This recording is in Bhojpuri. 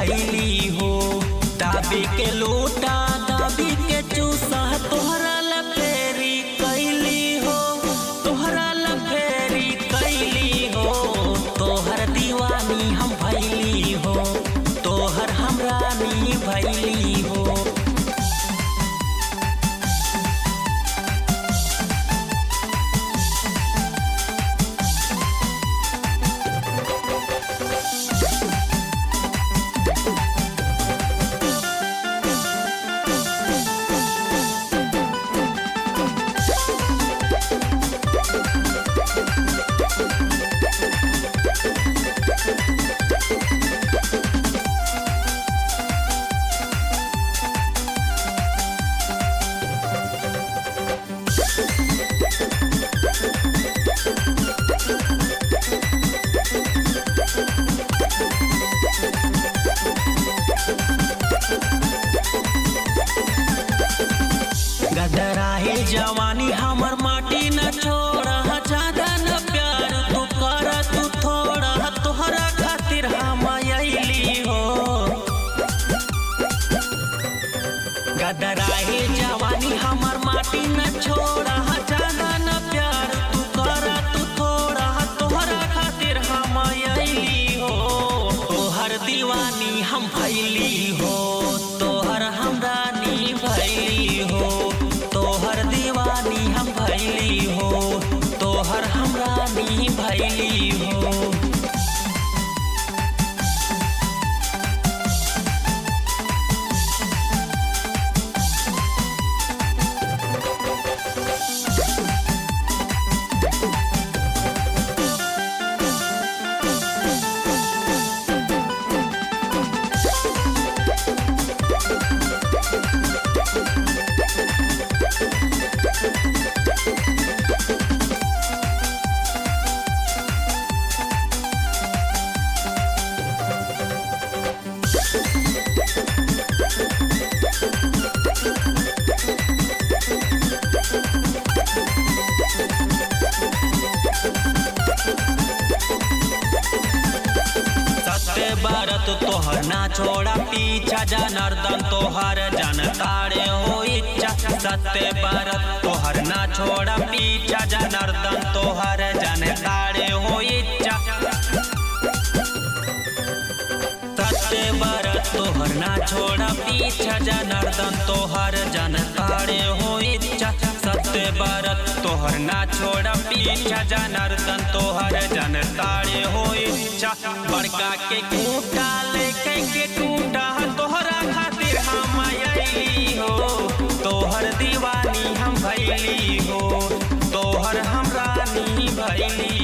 भैली हो। दाबी के लोटा दाबी के चूसा तोहरा लफेरी कैली हो, तोहरा लफेरी कैली हो। तोहर दीवानी हम भैली हो, तोहर हम रानी भैली हो। गदराहे जवानी हमर माटी न छोड़ा, ज्यादा न प्यार तू कर तू थोड़ा। तोहरा खातिर हम अइली हो। गदराहे जवानी हमर माटी न छोड़ा, ज्यादा न प्यार तू कर तू थोड़ा। तोहरा खातिर हम अइली हो। तोहर दीवानी हम भैली हो, तोहर हम रानी भैली हो। तोहर दीवानी हम भैली हो, तोहर हम रानी भैली हो। भारत तोहर ना छोड़ा पीछा, जनार्दन तोहर जनतारे हो इच्छा। सत्य भारत तोहर ना छोड़ा पीछा, जनार्दन तोहर जनतारे हो इच्छा। सत्य भारत तोहर ना छोड़ा पीछा, जनार्दन तोहर जनतारे हो इच्छा। सत्य भारत तोहर ना छोड़ा पीछा, जनार्दन तोहर जनतारे हो इच्छा। बड़का के कूटा लेके के टूटा, तोहरा खातिर हम अइली हो। तोहर दीवानी हम भैली हो, तोहर हम रानी भैली